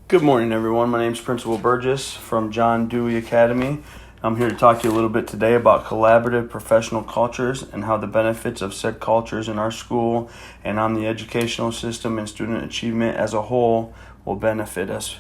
Good morning, everyone. My name is Principal Burgess from John Dewey Academy. I'm here to talk to you a little bit today about collaborative professional cultures and how the benefits of said cultures in our school and on the educational system and student achievement as a whole will benefit us.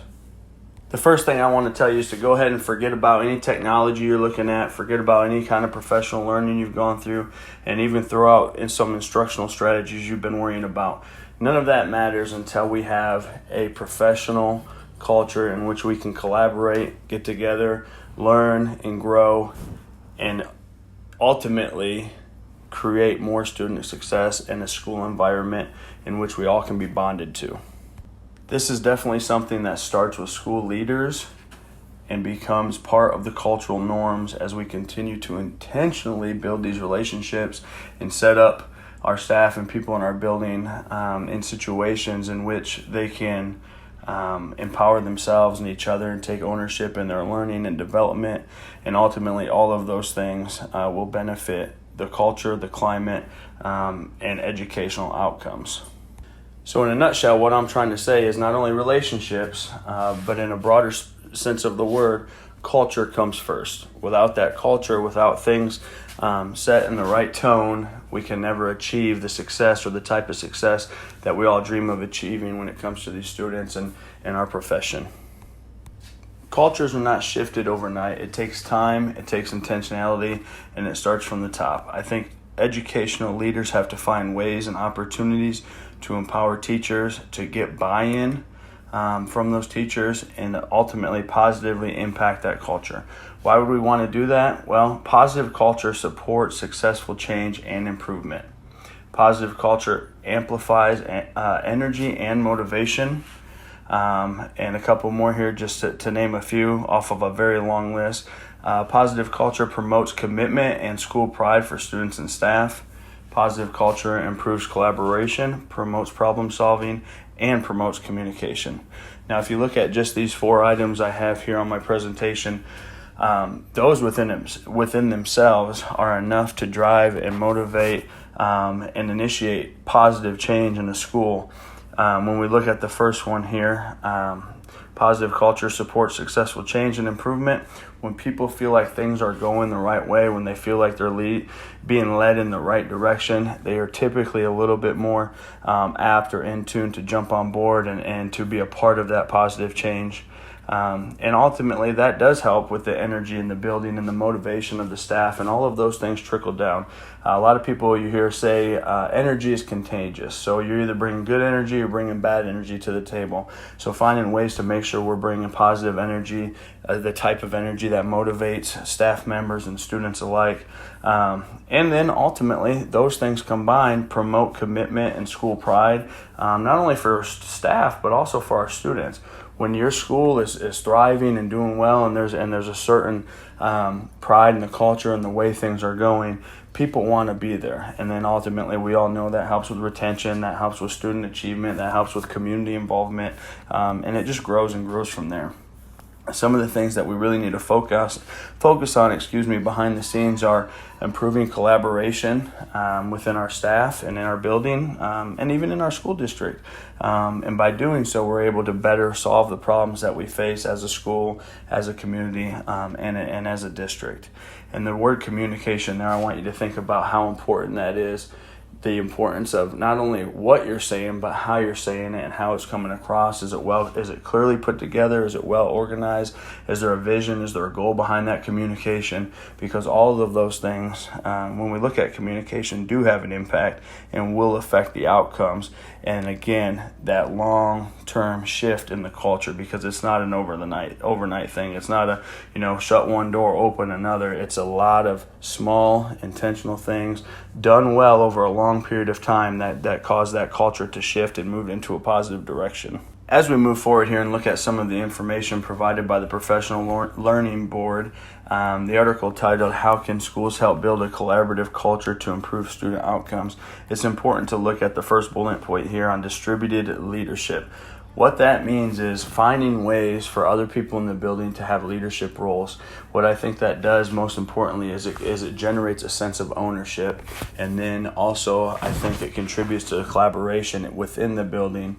The first thing I want to tell you is to go ahead and forget about any technology you're looking at, forget about any kind of professional learning you've gone through, and even throw out in some instructional strategies you've been worrying about. None of that matters until we have a professional culture in which we can collaborate, get together, learn and grow, and ultimately create more student success in a school environment in which we all can be bonded to. This is definitely something that starts with school leaders and becomes part of the cultural norms as we continue to intentionally build these relationships and set up our staff and people in our building in situations in which they can empower themselves and each other and take ownership in their learning and development. And ultimately, all of those things will benefit the culture, the climate, and educational outcomes. So in a nutshell, what I'm trying to say is not only relationships, but in a broader sense of the word, culture comes first. Without that culture, without things set in the right tone, we can never achieve the success or the type of success that we all dream of achieving when it comes to these students and our profession. Cultures are not shifted overnight. It takes time, it takes intentionality, and it starts from the top. I think educational leaders have to find ways and opportunities to empower teachers to get buy-in from those teachers and ultimately positively impact that culture. Why would we want to do that? Well, positive culture supports successful change and improvement. Positive culture amplifies energy and motivation. And a couple more here just to name a few off of a very long list. Positive culture promotes commitment and school pride for students and staff. Positive culture improves collaboration, promotes problem solving, and promotes communication. Now, if you look at just these 4 items I have here on my presentation, those within themselves are enough to drive and motivate and initiate positive change in a school. When we look at the first one here, positive culture supports successful change and improvement. When people feel like things are going the right way, when they feel like they're being led in the right direction, they are typically a little bit more apt or in tune to jump on board and to be a part of that positive change. And ultimately, that does help with the energy in the building and the motivation of the staff, and all of those things trickle down. A lot of people you hear say energy is contagious. So you're either bringing good energy or bringing bad energy to the table. So finding ways to make sure we're bringing positive energy, the type of energy that motivates staff members and students alike. And then ultimately, those things combined promote commitment and school pride, not only for staff, but also for our students. When your school is thriving and doing well, and there's a certain pride in the culture and the way things are going, people want to be there. And then ultimately, we all know that helps with retention, that helps with student achievement, that helps with community involvement, and it just grows and grows from there. Some of the things that we really need to focus on, behind the scenes are improving collaboration within our staff and in our building and even in our school district. And by doing so, we're able to better solve the problems that we face as a school, as a community, and as a district. And the word communication there, I want you to think about how important that is. The importance of not only what you're saying, but how you're saying it and how it's coming across. Is it clearly put together? Is it well organized? Is there a vision? Is there a goal behind that communication? Because all of those things, when we look at communication, do have an impact and will affect the outcomes. And again, that long-term shift in the culture, because it's not an overnight thing. It's not a, shut one door, open another. It's a lot of small, intentional things done well over a long period of time that cause that culture to shift and move into a positive direction. As we move forward here and look at some of the information provided by the Professional Learning Board, the article titled, "How Can Schools Help Build a Collaborative Culture to Improve Student Outcomes?" It's important to look at the first bullet point here on distributed leadership. what that means is finding ways for other people in the building to have leadership roles. What I think that does most importantly is it generates a sense of ownership, and then also I think it contributes to collaboration within the building,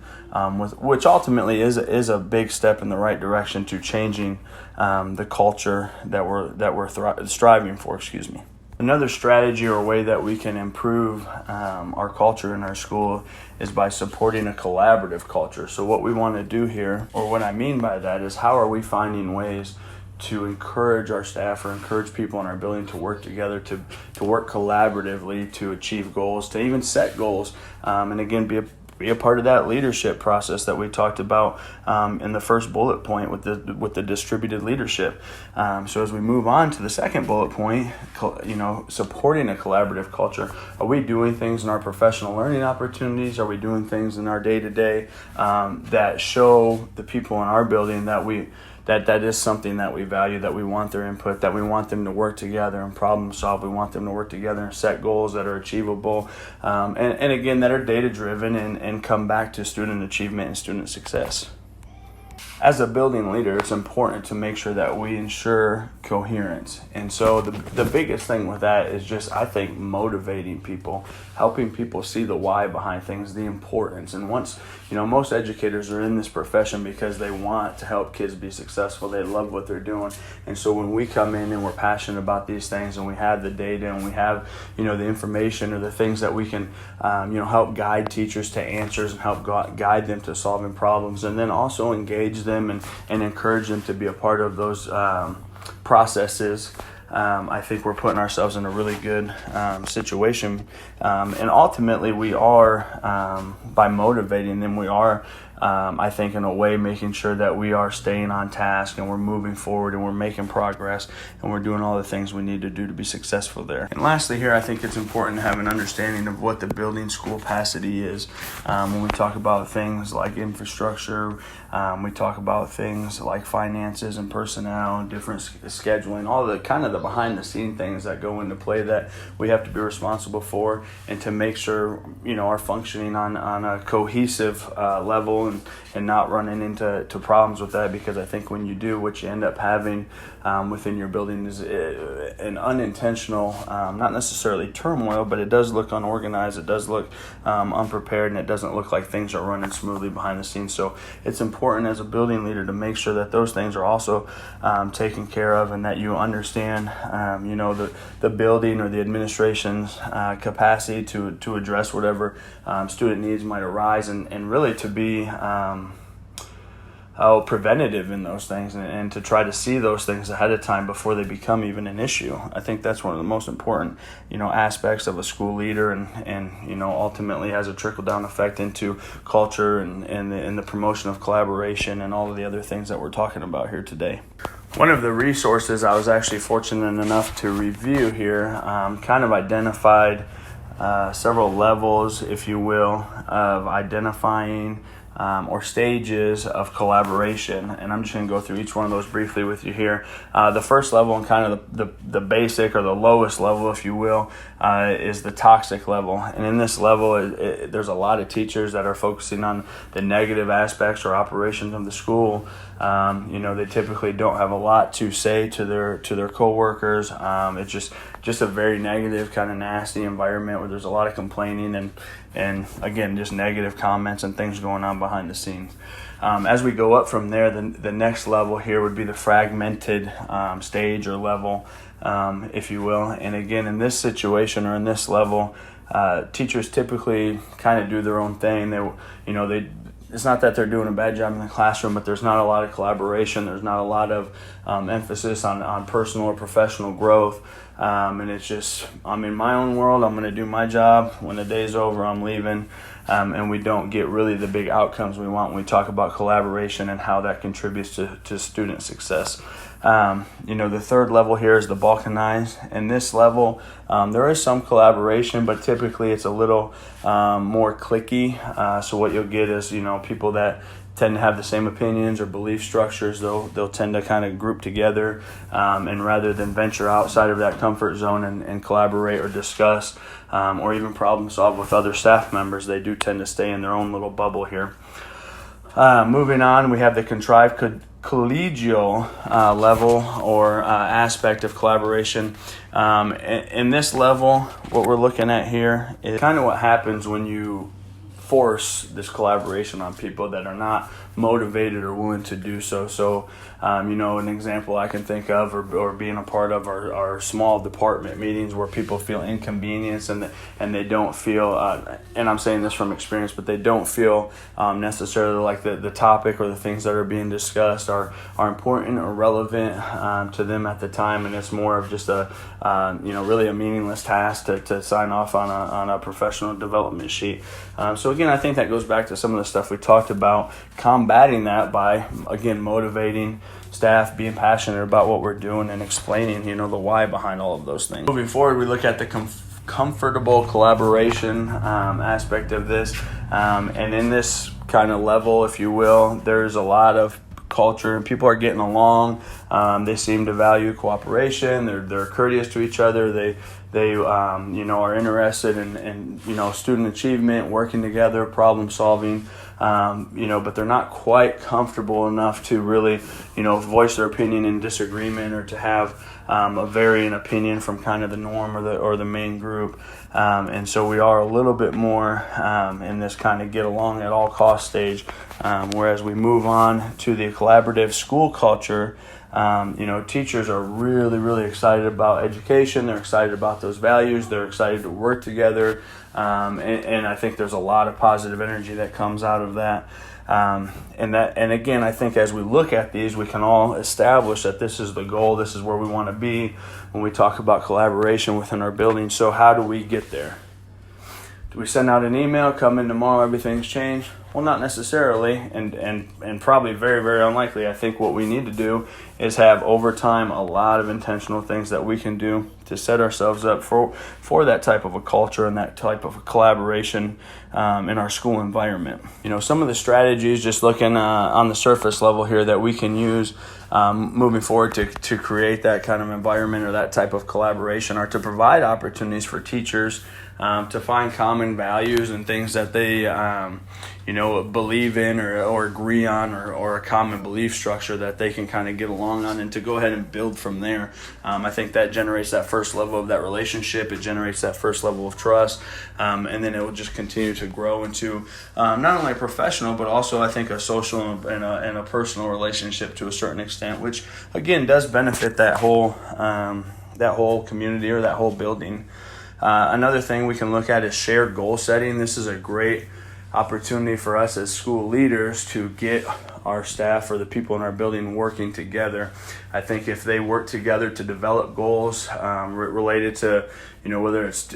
which ultimately is a big step in the right direction to changing the culture that we're striving for. Excuse me. Another strategy or way that we can improve our culture in our school is by supporting a collaborative culture. So what we want to do here, or what I mean by that, is how are we finding ways to encourage our staff or encourage people in our building to work together, to work collaboratively, to achieve goals, to even set goals, and again be a part of that leadership process that we talked about in the first bullet point with the distributed leadership. So as we move on to the second bullet point, supporting a collaborative culture. Are we doing things in our professional learning opportunities? Are we doing things in our day-to-day that show the people in our building that is something that we value, that we want their input, that we want them to work together and problem solve. We want them to work together and set goals that are achievable, and again, that are data driven and come back to student achievement and student success. As a building leader, it's important to make sure that we ensure coherence. And so the biggest thing with that is just, I think, motivating people, helping people see the why behind things, the importance. And once, most educators are in this profession because they want to help kids be successful. They love what they're doing. And so when we come in and we're passionate about these things and we have the data and we have, the information or the things that we can, help guide teachers to answers and help guide them to solving problems, and then also engage them and encourage them to be a part of those processes, I think we're putting ourselves in a really good situation. And ultimately we are, by motivating them, we are, I think, in a way, making sure that we are staying on task and we're moving forward and we're making progress and we're doing all the things we need to do to be successful there. And lastly here, I think it's important to have an understanding of what the building school capacity is. When we talk about things like infrastructure, we talk about things like finances and personnel and different scheduling, all the kind of the behind the scene things that go into play that we have to be responsible for, and to make sure, are functioning on a cohesive level and not running into problems with that, because I think when you do, what you end up having within your building is an unintentional, not necessarily turmoil, but it does look unorganized, it does look unprepared, and it doesn't look like things are running smoothly behind the scenes. So it's important as a building leader to make sure that those things are also taken care of, and that you understand the building or the administration's capacity to address whatever student needs might arise, and really to be preventative in those things, and to try to see those things ahead of time before they become even an issue. I think that's one of the most important, aspects of a school leader, and ultimately has a trickle-down effect into culture and the promotion of collaboration and all of the other things that we're talking about here today. One of the resources I was actually fortunate enough to review here kind of identified several levels, if you will, of identifying or stages of collaboration, and I'm just going to go through each one of those briefly with you here. The first level, and kind of the basic or the lowest level, if you will, is the toxic level. And in this level, there's a lot of teachers that are focusing on the negative aspects or operations of the school. They typically don't have a lot to say to their coworkers. It's just a very negative, kind of nasty environment where there's a lot of complaining and again, just negative comments and things going on behind the scenes. As we go up from there, the next level here would be the fragmented stage or level, if you will. And again, in this situation or in this level, teachers typically kind of do their own thing. It's not that they're doing a bad job in the classroom, but there's not a lot of collaboration. There's not a lot of emphasis on personal or professional growth. And it's just, I'm in my own world. I'm going to do my job. When the day's over, I'm leaving. And we don't get really the big outcomes we want when we talk about collaboration and how that contributes to student success. The third level here is the balkanized. In this level, there is some collaboration, but typically it's a little more cliquey. So what you'll get is, people that tend to have the same opinions or belief structures, they'll tend to kind of group together, and rather than venture outside of that comfort zone and collaborate or discuss or even problem solve with other staff members, they do tend to stay in their own little bubble here. Moving on, we have the contrived collegial level or aspect of collaboration. In this level, what we're looking at here is kind of what happens when you force this collaboration on people that are not motivated or willing to do so. So, an example I can think of or being a part of our small department meetings where people feel inconvenienced and they don't feel, and I'm saying this from experience, but they don't feel necessarily like the topic or the things that are being discussed are important or relevant to them at the time, and it's more of just really a meaningless task to sign off on a professional development sheet. So again, I think that goes back to some of the stuff we talked about, combating that by, again, motivating staff, being passionate about what we're doing, and explaining, the why behind all of those things. Moving forward, we look at the comfortable collaboration aspect of this. And in this kind of level, if you will, there's a lot of culture and people are getting along. They seem to value cooperation. They're courteous to each other. They are interested in student achievement, working together, problem solving. But they're not quite comfortable enough to really, voice their opinion in disagreement or to have a varying opinion from kind of the norm or the main group. And so we are a little bit more in this kind of get along at all cost stage. Whereas we move on to the collaborative school culture, teachers are really, really excited about education. They're excited about those values. They're excited to work together. And I think there's a lot of positive energy that comes out of that. And again, I think as we look at these, we can all establish that this is the goal. This is where we want to be when we talk about collaboration within our building. So how do we get there? Do we send out an email, come in tomorrow, everything's changed? Well, not necessarily, and probably very, very unlikely. I think what we need to do is have over time a lot of intentional things that we can do to set ourselves up for that type of a culture and that type of a collaboration in our school environment. Some of the strategies, just looking on the surface level here, that we can use moving forward to create that kind of environment or that type of collaboration are to provide opportunities for teachers to find common values and things that they believe in or agree on or a common belief structure that they can kind of get along on, and to go ahead and build from there. I think that generates that first level of that relationship. It generates that first level of trust, and then it will just continue to grow into not only a professional but also I think a social and a personal relationship to a certain extent, which again does benefit that whole community or that whole building. Another thing we can look at is shared goal setting. This is a great opportunity for us as school leaders to get our staff or the people in our building working together. I think if they work together to develop goals related to, whether it's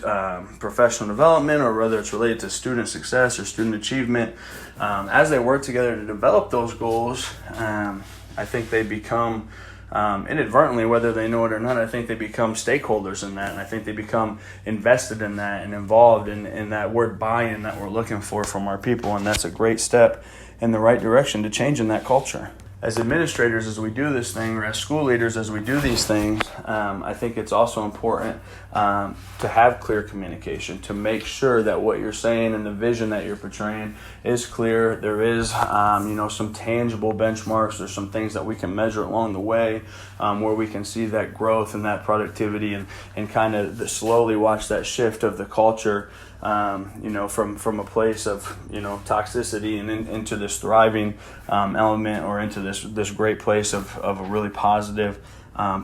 professional development or whether it's related to student success or student achievement, as they work together to develop those goals, I think they become inadvertently, whether they know it or not, I think they become stakeholders in that, and I think they become invested in that and involved in that word buy-in that we're looking for from our people, and that's a great step in the right direction to changing that culture. As administrators, as we do this thing, or as school leaders, as we do these things, I think it's also important to have clear communication, to make sure that what you're saying and the vision that you're portraying is clear. There is, some tangible benchmarks or some things that we can measure along the way where we can see that growth and that productivity and kind of slowly watch that shift of the culture from a place of, toxicity and into this thriving element, or into this great place of a really positive,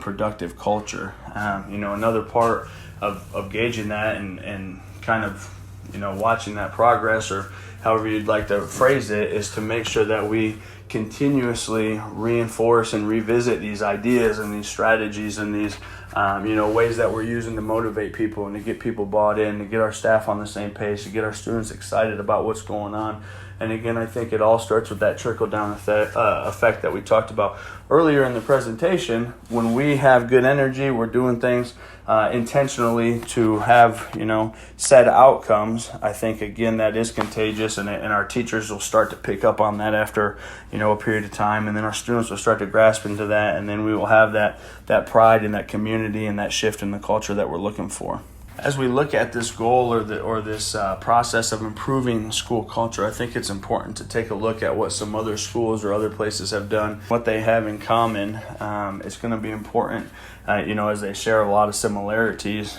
productive culture. Another part of gauging that and kind of, watching that progress, or however you'd like to phrase it, is to make sure that we continuously reinforce and revisit these ideas and these strategies and these ways that we're using to motivate people and to get people bought in, to get our staff on the same page, to get our students excited about what's going on. And again, I think it all starts with that trickle-down effect that we talked about earlier in the presentation. When we have good energy, we're doing things intentionally to have, set outcomes. I think, again, that is contagious, and our teachers will start to pick up on that after, a period of time, and then our students will start to grasp into that, and then we will have that pride in that community and that shift in the culture that we're looking for. As we look at this goal or this process of improving school culture, I think it's important to take a look at what some other schools or other places have done, what they have in common. It's going to be important, as they share a lot of similarities.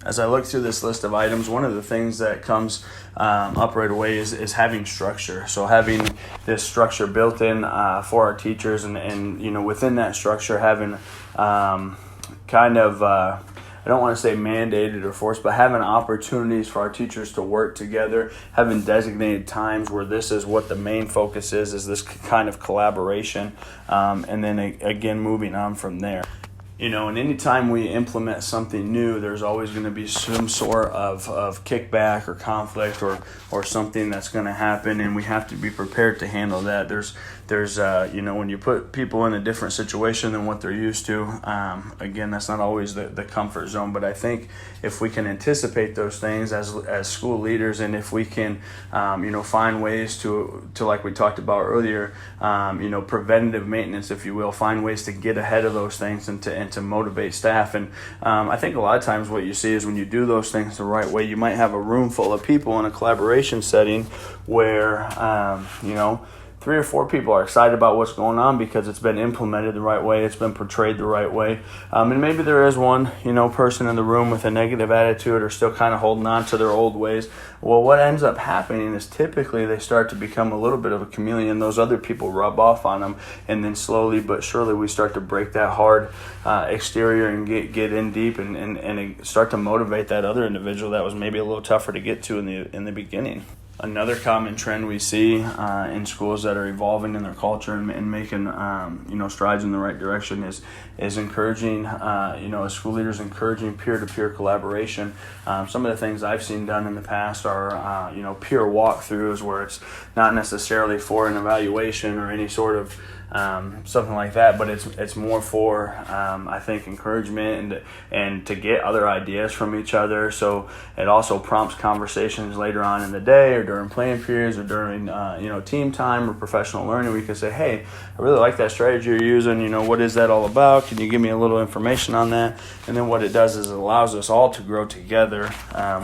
As I look through this list of items, one of the things that comes up right away is having structure. So having this structure built in for our teachers, and within that structure having I don't want to say mandated or forced, but having opportunities for our teachers to work together, having designated times where this is what the main focus is this kind of collaboration, and then again moving on from there. And anytime we implement something new, there's always going to be some sort of kickback or conflict or something that's going to happen, and we have to be prepared to handle that. There's when you put people in a different situation than what they're used to, again, that's not always the comfort zone. But I think if we can anticipate those things as school leaders, and if we can, find ways to like we talked about earlier, preventative maintenance, if you will, find ways to get ahead of those things and to motivate staff. And I think a lot of times what you see is when you do those things the right way, you might have a room full of people in a collaboration setting where, 3 or 4 people are excited about what's going on because it's been implemented the right way, it's been portrayed the right way. And maybe there is one, person in the room with a negative attitude or still kind of holding on to their old ways. Well, what ends up happening is typically they start to become a little bit of a chameleon. Those other people rub off on them, and then slowly but surely we start to break that hard exterior and get in deep and start to motivate that other individual that was maybe a little tougher to get to in the beginning. Another common trend we see in schools that are evolving in their culture and making strides in the right direction is encouraging, as school leaders encouraging peer-to-peer collaboration. Some of the things I've seen done in the past are peer walkthroughs where it's not necessarily for an evaluation or any sort of something like that, but it's more for I think encouragement and to get other ideas from each other. So it also prompts conversations later on in the day or during playing periods or during team time or professional learning. We can say, hey, I really like that strategy you're using. What is that all about? Can you give me a little information on that? And then what it does is it allows us all to grow together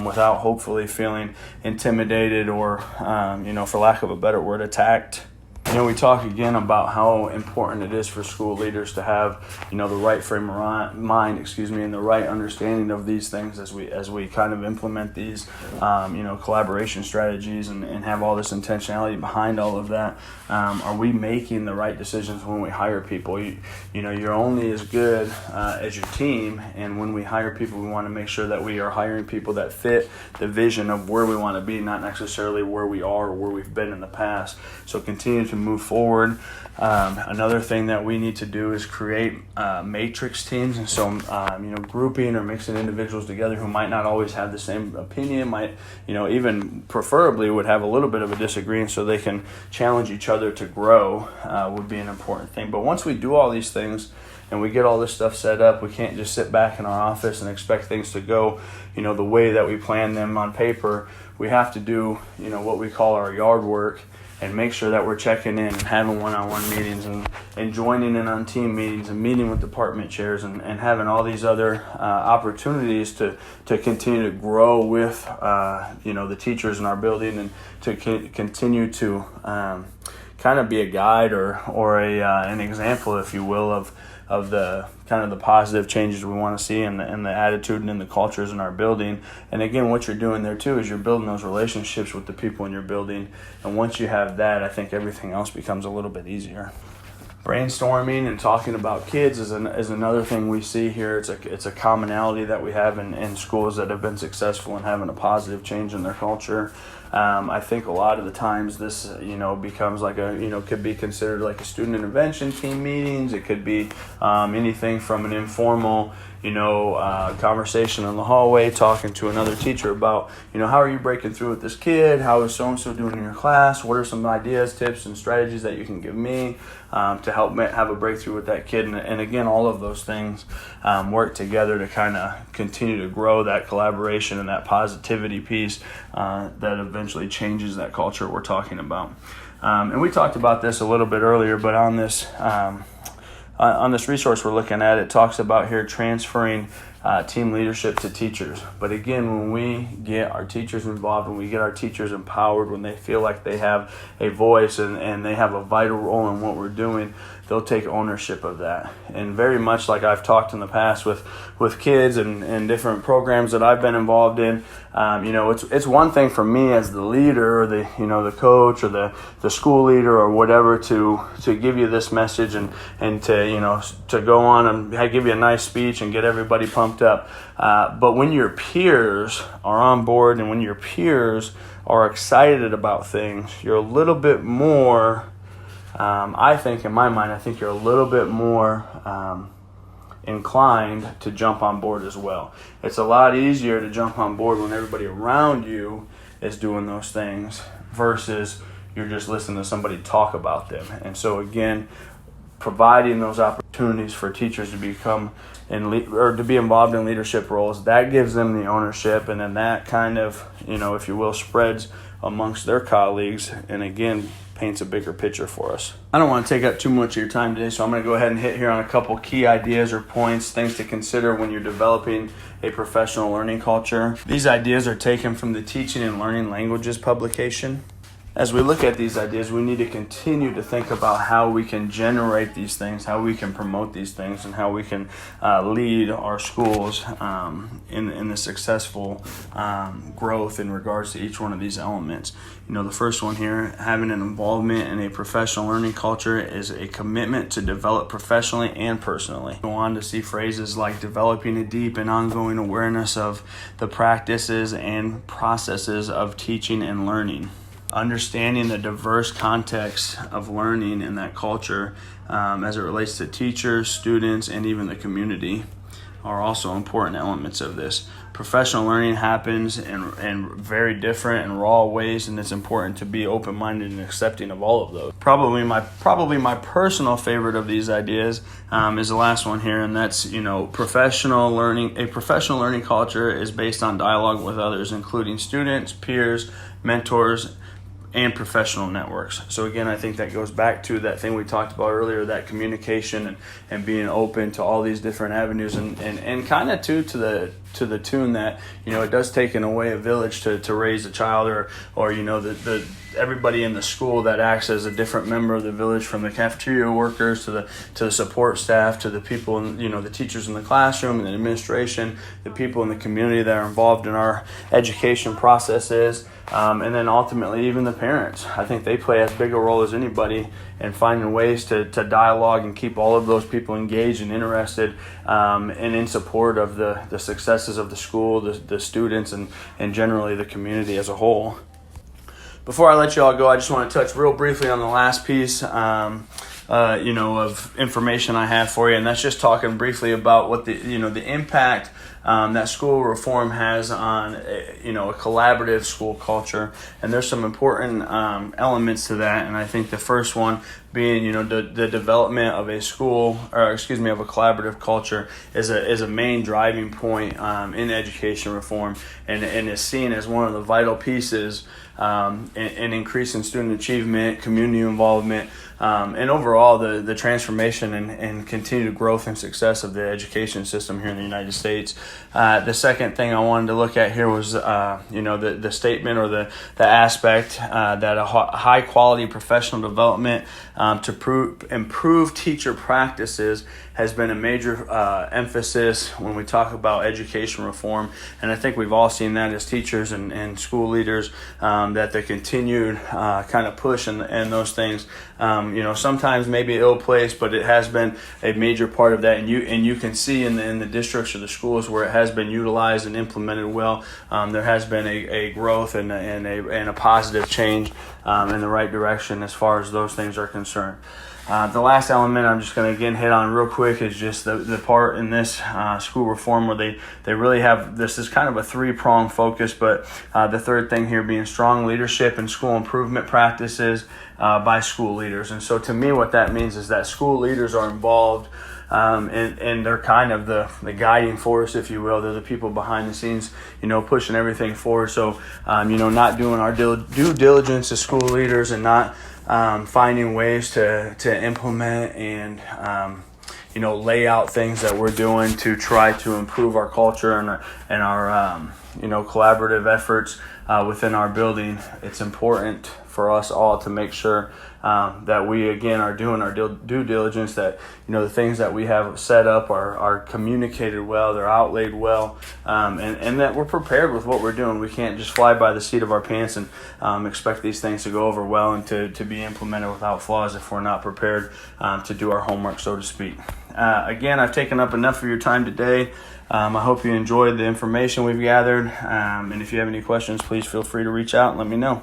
without hopefully feeling intimidated or for lack of a better word, attacked. We talk again about how important it is for school leaders to have, the right frame of mind, and the right understanding of these things as we kind of implement these, collaboration strategies and have all this intentionality behind all of that. Are we making the right decisions when we hire people? You're only as good as your team, and when we hire people, we want to make sure that we are hiring people that fit the vision of where we want to be, not necessarily where we are or where we've been in the past. So continue to move forward. Another thing that we need to do is create matrix teams, and so grouping or mixing individuals together who might not always have the same opinion, might even preferably would have a little bit of a disagreement, so they can challenge each other to grow would be an important thing. But once we do all these things and we get all this stuff set up, we can't just sit back in our office and expect things to go the way that we plan them on paper. We have to do what we call our yard work and make sure that we're checking in and having one-on-one meetings and joining in on team meetings and meeting with department chairs and having all these other opportunities to continue to grow with the teachers in our building and to continue to kind of be a guide or an example, if you will, of the kind of the positive changes we want to see in the attitude and in the cultures in our building. And again, what you're doing there too is you're building those relationships with the people in your building. And once you have that, I think everything else becomes a little bit easier. Brainstorming and talking about kids is another thing we see here. It's a commonality that we have in schools that have been successful in having a positive change in their culture. I think a lot of the times this, becomes like could be considered like a student intervention team meetings. It could be anything from an informal, conversation in the hallway, talking to another teacher about, how are you breaking through with this kid? How is so-and-so doing in your class? What are some ideas, tips, and strategies that you can give me to help have a breakthrough with that kid? And again, all of those things work together to kind of continue to grow that collaboration and that positivity piece that eventually changes that culture we're talking about. And we talked about this a little bit earlier, but on this resource we're looking at, it talks about here transferring team leadership to teachers. But again, when we get our teachers involved, when we get our teachers empowered, when they feel like they have a voice and they have a vital role in what we're doing, they'll take ownership of that. And very much like I've talked in the past with kids and different programs that I've been involved in, it's one thing for me as the leader or the coach or the school leader or whatever to give you this message and to go on and give you a nice speech and get everybody pumped up. But when your peers are on board and when your peers are excited about things, you're a little bit more, I think you're a little bit more inclined to jump on board as well. It's a lot easier to jump on board when everybody around you is doing those things versus you're just listening to somebody talk about them. And so again, providing those opportunities for teachers to become to be involved in leadership roles, that gives them the ownership, and then that kind of, if you will, spreads amongst their colleagues, and again, paints a bigger picture for us. I don't want to take up too much of your time today, so I'm going to go ahead and hit here on a couple key ideas or points, things to consider when you're developing a professional learning culture. These ideas are taken from the Teaching and Learning Languages publication. As we look at these ideas, we need to continue to think about how we can generate these things, how we can promote these things, and how we can lead our schools in the successful growth in regards to each one of these elements. The first one here, having an involvement in a professional learning culture, is a commitment to develop professionally and personally. Go on to see phrases like developing a deep and ongoing awareness of the practices and processes of teaching and learning. Understanding the diverse context of learning in that culture as it relates to teachers, students, and even the community are also important elements of this. Professional learning happens in very different and raw ways, and it's important to be open-minded and accepting of all of those. Probably my personal favorite of these ideas is the last one here, and that's professional learning. A professional learning culture is based on dialogue with others, including students, peers, mentors, and professional networks. So again, I think that goes back to that thing we talked about earlier, that communication and being open to all these different avenues, and kind of to the tune that it does take in a way a village to raise a child, or the everybody in the school that acts as a different member of the village, from the cafeteria workers to the support staff, to the people the teachers in the classroom and the administration, the people in the community that are involved in our education processes, and then ultimately even the parents. I think they play as big a role as anybody in finding ways to dialogue and keep all of those people engaged and interested and in support of the successes of the school, the students, and generally the community as a whole. Before I let you all go, I just want to touch real briefly on the last piece of information I have for you, and that's just talking briefly about what the impact that school reform has on a collaborative school culture. And there's some important elements to that, and I think the first one being the development of a collaborative culture is a main driving point in education reform, and is seen as one of the vital pieces in increasing student achievement, community involvement, and overall the transformation and continued growth and success of the education system here in the United States. The second thing I wanted to look at here was the statement or the aspect that a high quality professional development to improve teacher practices has been a major emphasis when we talk about education reform. And I think we've all seen that as teachers and school leaders, that the continued kind of push and those things, sometimes maybe ill-placed, but it has been a major part of that. And you can see in the districts or the schools where it has been utilized and implemented well, there has been a growth and a positive change in the right direction as far as those things are concerned. The last element I'm just going to again hit on real quick is just the part in this school reform where they really have, this is kind of a three-pronged focus, but the third thing here being strong leadership and school improvement practices by school leaders. And so to me what that means is that school leaders are involved and they're kind of the guiding force, if you will. They're the people behind the scenes, pushing everything forward. So, not doing our due diligence as school leaders and not finding ways to implement and lay out things that we're doing to try to improve our culture and our collaborative efforts within our building. It's important for us all to make sure that we again are doing our due diligence, that the things that we have set up are communicated well, they're outlaid well, and that we're prepared with what we're doing. We can't just fly by the seat of our pants and expect these things to go over well and to be implemented without flaws if we're not prepared to do our homework, so to speak. Again, I've taken up enough of your time today. I hope you enjoyed the information we've gathered, and if you have any questions, please feel free to reach out and let me know.